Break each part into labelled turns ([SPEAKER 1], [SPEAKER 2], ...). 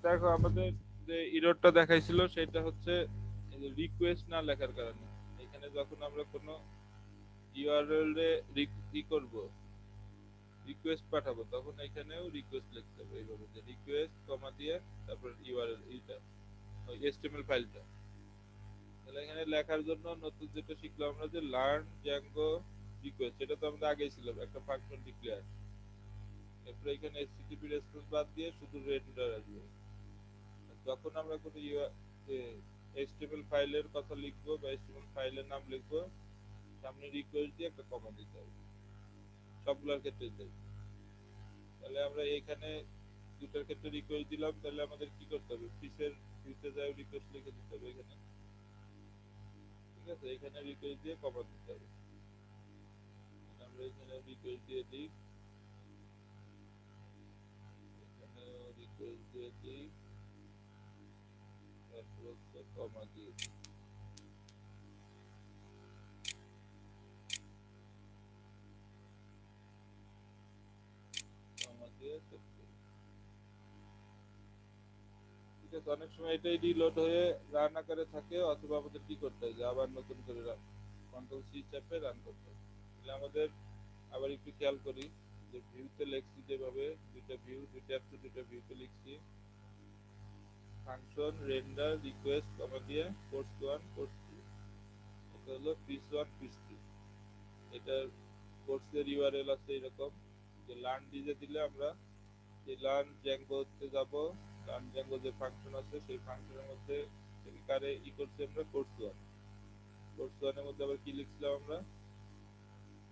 [SPEAKER 1] দেখো আমাদের যে এররটা দেখাইছিল সেটা হচ্ছে রিকোয়েস্ট না লেখার কারণে। এখানে যখন আমরা কোনো ইউআরএল এ ই করব, রিকোয়েস্ট পাঠাবো, তখন এখানেও রিকোয়েস্ট লিখতে হবে এইভাবে যে রিকোয়েস্ট কমা দিয়ে তারপর ইউআরএল এইটা ওই এচটিএমএল ফাইলটা। তাহলে এখানে লেখার জন্য নতুন যেটা শিখলাম আমরা যে লার্ন জ্যাঙ্গো রিকোয়েস্ট, এটা তো আমাদের আগেই ছিল একটা ফাংশন ডিক্লেয়ার। এরপরে এখানে এচটিটিপি রেসপন্স বাদ দিয়ে শুধু রেন্ডার আসবে। যখন আমরা কোনো এইচটিএমএল ফাইলের কথা লিখবো বা এইচটিএমএল ফাইলের নাম লিখবো, সামনে রিকোয়েস্ট দিয়ে একটা কমা দিতে হবে, সবগুলোর ক্ষেত্রে দেয়। তাহলে আমরা এখানে দুটার ক্ষেত্রে রিকোয়েস্ট দিলাম, তাহলে আমাদের কি করতে হবে, ফিসের ফিসে যায় রিকোয়েস্ট লিখে দিতে হবে এখানে। ঠিক আছে, এখানে রিকোয়েস্ট দিয়ে কমা দিতে হবে। আমরা এখানে রিকোয়েস্ট দিয়ে দিই, এখানে রিকোয়েস্ট দিয়ে দিই, তারপর হচ্ছে কমা দিয়ে দিই, কমা দিয়ে সেভ করি। ঠিক আছে, অনেক সময় এটাই রিলোড হয়ে রান আকারে থাকে, অথবা আমাদের কি করতে হয় যে আবার নতুন করে কন্ট্রোল সি চাপে রান করতে হয়। তাহলে আমাদের আবার একটু খেয়াল করি যে ভিউতে লিখছি যেভাবে, দুইটা ভিউ, দুইটা অ্যাপস, দুইটা ভিউতে লিখছি ফাংশন রেন্ডার রিকোয়েস্ট কমা দিয়ে কোর্স 1 কোর্স 2, এটা হলো পিস 1 পিস 2। এটার কোর্সের ইউআরএল আছে এরকম যে লার্ন ডিজে দিলে আমরা এই লার্ন জ্যাঙ্গোতে যাব, লার্ন জ্যাঙ্গো যে ফাংশন আছে সেই ফাংশনের মধ্যে থেকে কারে ই করছি আমরা কোর্স 1। কোর্স 1 এর মধ্যে আবার কি লিখছিলাম আমরা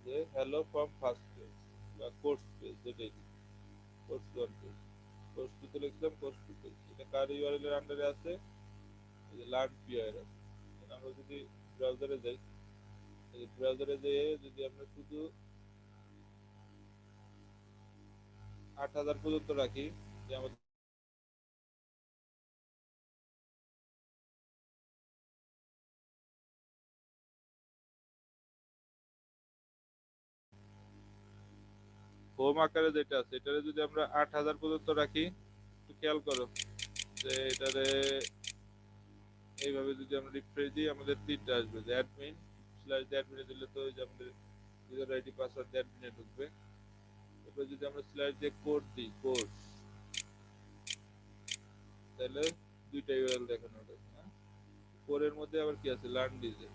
[SPEAKER 1] যে হ্যালো ফ্রম ফার্স্ট পেজ বা কোর্স পেজ, যেটাই কোর্স 1 পেজ। কোর্স 2 তে লিখলাম কোর্স 2 পেজ। এটা কার ইউআরএল এর আন্ডারে আছে, এই যে লার্ন পিআই এর আছে। আমরা যদি ব্রাউজারে যাই, এই ব্রাউজারে যেয়ে যদি আমরা শুধু 8000 পর্যন্ত রাখি, যে আমাদের হোম আকারে যেটা আছে এটারে যদি আমরা 8000 পর্যন্ত রাখি, একটু খেয়াল করো যে এটারে এইভাবে যদি আমরা রিফ্রেশ দিই আমাদের তিনটা আসবে, যে অ্যাডমিন স্ল্যাশ অ্যাডমিনে দিলে তো ওই যে আমাদের ইউজার আইডি পাসওয়ার্ড অ্যাডমিনে ঢুকবে। এরপর যদি আমরা স্ল্যাশ দিয়ে কোড দিই কোর্স, তাহলে দুইটা ইউআরএল দেখানো হবে। হ্যাঁ, কোরের মধ্যে আবার কি আছে, লার্ন ডিজে,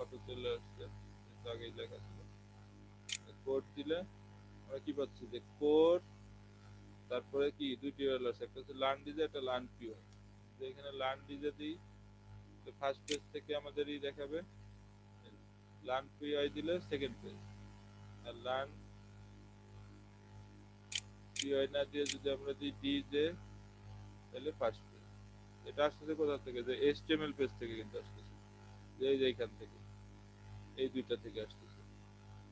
[SPEAKER 1] অটো চলে আসছে, কিন্তু আগেই লেখা ছিল। কোড দিলে আমরা কি পাচ্ছি যে কোড, তারপরে কি দুইটি ইউআরএল আছে, একটা হচ্ছে লার্ন ডিজে, একটা লার্ন পিও। যে এখানে লার্ন ডিজে দিই, ফার্স্ট পেজ থেকে আমাদের ই দেখাবে, লার্ন পিওআই দিলে সেকেন্ড পেজ, আর লার্ন পিওআই না দিয়ে যদি আমরা দিই ডিজে, তাহলে ফার্স্ট পেজ। এটা আসতেছে কোথা থেকে, যে এইচটিএমএল পেজ থেকে কিন্তু আসতেছে, যে এই যে এইখান থেকে, এই দুইটা থেকে আসতেছে।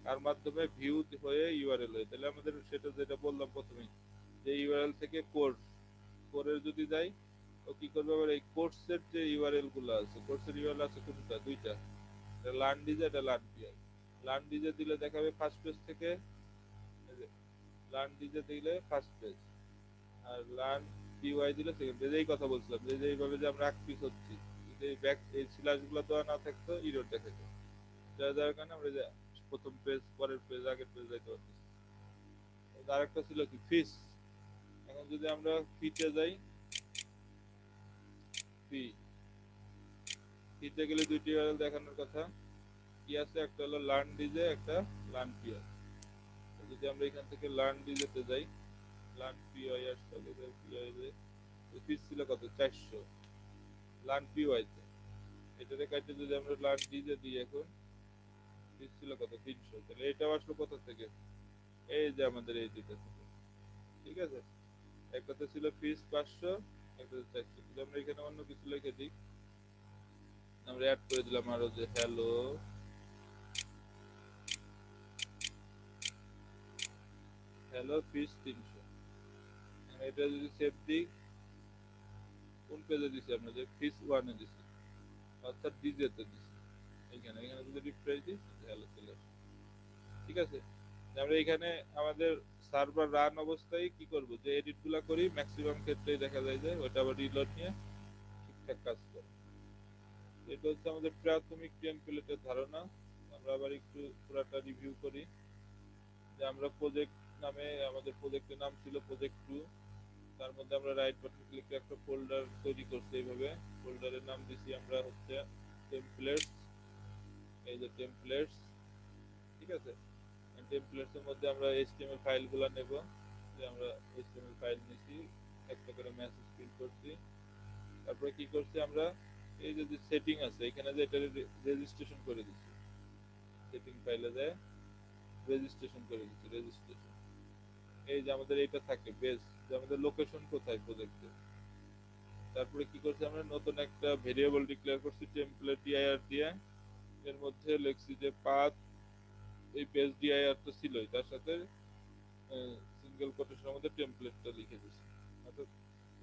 [SPEAKER 1] তার মাধ্যমে ভিউ হয়ে ইউআরএল হয়ে, তাহলে আমাদের সেটা যেটা বললাম প্রথমেই, যে ইউআরএল থেকে কোর্স, কোরের যদি যাই ও কি করবে, আবার এই কোর্সের যে ইউআরএল গুলো আছে, কোর্সের ইউআরএল আছে কোনটা, দুইটা, এটা লার্ন ডিজে, এটা লার্ন পিআই। লার্ন ডিজে দিলে দেখাবে ফার্স্ট পেজ থেকে, লার্ন ডিজে দিলে ফার্স্ট পেজ, আর লার্ন পিওয়াই দিলে সেকেন্ড পেজ। এই কথা বলছিলাম যে এইভাবে যে আমরা আকৃত হচ্ছি, যদি এই ব্যাক এই স্ল্যাশ গুলো দেওয়া না থাকতো ইরর দেখাতো, যার কারণে আমরা যে প্রথম পেজ, পরের পেজ, আগের পেজ যাইতে পারতেছি। আরেকটা ছিল কি ফিস। এখন যদি আমরা ফিতে যাই, ফি, ফিতে গেলে দুইটি ইউআরএল দেখানোর কথা কি আছে, একটা হলো লার্ন ডিজে, একটা লার্ন পিআই। যদি আমরা এখান থেকে লার্ন ডিজেতে যাই, লার্ন পিআই আসতে হবে, পিআই ফিস ছিল কত, 400। লার্ন পিওয়াই তে এটাতে কাটে যদি আমরা লার্ন ডিজে দিই, এখন ফিস ছিল কত, 300। তাহলে এটাও আসলো কোথা থেকে, এই যে আমাদের এই দুইটা থেকে। ঠিক আছে, একটাতে ছিল ফিস 500, একটাতে 400। যদি আমরা এখানে অন্য কিছু লিখে দিই, আমরা অ্যাড করে দিলাম আরো যে হ্যালো, হ্যালো ফিস 300। এটা যদি সেভ দিই, কোন পেজে দিছি আমরা, যে ফিস ওয়ানে দিছি, অর্থাৎ ডিজেতে দিছি। এইখানে এখানে যদি রিফ্রেশ দিই, হ্যালো চলে আসে। ঠিক আছে, আমরা এখানে আমাদের সার্ভার রান অবস্থায় কি করব, যে এডিট গুলা করি ম্যাক্সিমাম ক্ষেত্রেই দেখা যায় যে ওটা আবার রিলোড নিয়ে ঠিকঠাক কাজ করে। এটা হচ্ছে আমাদের প্রাথমিক টেমপ্লেটের ধারণা। আমরা আবার একটু পুরাটা রিভিউ করি। যে আমরা প্রজেক্ট নামে, আমাদের প্রজেক্টের নাম ছিল প্রজেক্ট 2। তার মধ্যে আমরা রাইট বাটন ক্লিক করে একটা ফোল্ডার তৈরি করছি এইভাবে। ফোল্ডারের নাম দিছি আমরা হচ্ছে টেমপ্লেটস। এই যে টেমপ্লেটস, ঠিক আছে। টেমপ্লেটস এর মধ্যে আমরা এইচটিএমএল ফাইলগুলো নেব। যে আমরা এইচটিএমএল ফাইল নিছি, একটা করে মেসেজ প্রিন্ট করছি। তারপরে কি করছি আমরা, এই যে সেটিং আছে এখানে যে এটা রেজিস্ট্রেশন করে দিচ্ছি। সেটিং ফাইলে যায় রেজিস্ট্রেশন করে দিচ্ছি, রেজিস্ট্রেশন। এই যে আমাদের এটা থাকে বেস, যে আমাদের লোকেশন কোথায় প্রজেক্টে। তারপরে কি করছি আমরা, নতুন একটা ভেরিয়েবল ডিক্লেয়ার করছি টেমপ্লেট ডিআইআর দিয়ে। এর মধ্যে লিখছি যে পাথ, এই পেজ ডিআইআর তো ছিলই, তার সাথে সিঙ্গেল কোটেশনের মধ্যে টেমপ্লেটটা লিখে দিছি। অর্থাৎ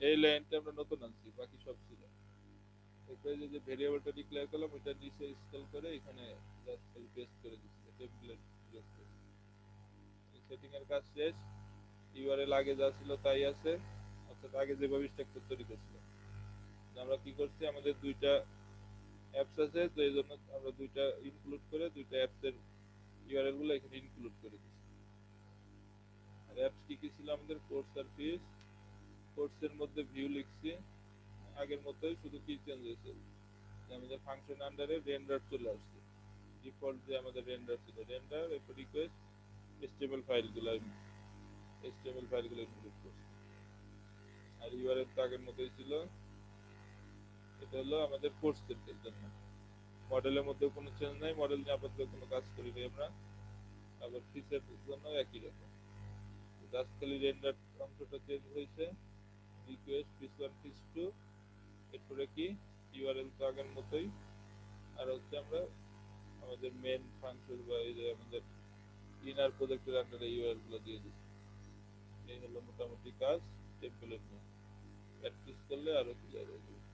[SPEAKER 1] এই লাইনটা আমরা নতুন আনছি, বাকি সব ছিল। এরপরে যে ভেরিয়েবলটা ডিক্লেয়ার করলাম ওইটা নিচে স্কেল করে এখানে জাস্ট খালি পেস্ট করে দিচ্ছি, টেমপ্লেট পেস্ট করে। সেটিং এর কাজ শেষ। ইউআরএল আগে যা ছিল তাই আছে, অর্থাৎ আগে যেভাবে স্ট্রাকচার তৈরি করছিলাম। আমরা কি করছি, আমাদের দুইটা অ্যাপস আছে, তো এই জন্য আমরা দুইটা ইনক্লুড করে দুইটা অ্যাপসের ইউআরএল গুলো এখানে ইনক্লুড করে দিচ্ছি। আর অ্যাপস কি কি ছিল আমাদের, কোর্স আর ফিস। কোর্সের মধ্যে ভিউ লিখছি আগের মতোই, শুধু কি চেঞ্জ হয়েছে, যে আমাদের ফাংশন আন্ডারে রেন্ডার চলে আসছে। ডিফল্ট যে আমাদের রেন্ডার ছিল, রেন্ডার এরপর রিকোয়েস্ট এইচটিএমএল ফাইলগুলো ইনক্লুড করছি। আর ইউআরএল তো আগের মতোই ছিল। এটা হলো আমাদের কোর্সের জন্য। মডেলের মধ্যে কোনো চেঞ্জ নাই, মডেল নিয়ে আপাতত কোনো কাজ করি নাই আমরা। আবার ফিসের জন্য একই রকম, জাস্ট খালি রেন্ডার অংশটা চেঞ্জ হয়েছে। রিকোয়েস্ট ফিস 1 ফিস 2, এরপরে কি ইউআরএল তো আগের মতোই। আর হচ্ছে আমরা আমাদের মেন ফাংশন বা এই যে আমাদের ইনার প্রজেক্টের আন্ডারে ইউআরএল গুলো দিয়ে দিচ্ছি। এই হলো মোটামুটি কাজ টেমপ্লেট নিয়ে। প্র্যাকটিস করলে আরো ক্লিয়ার হয়ে যাবে।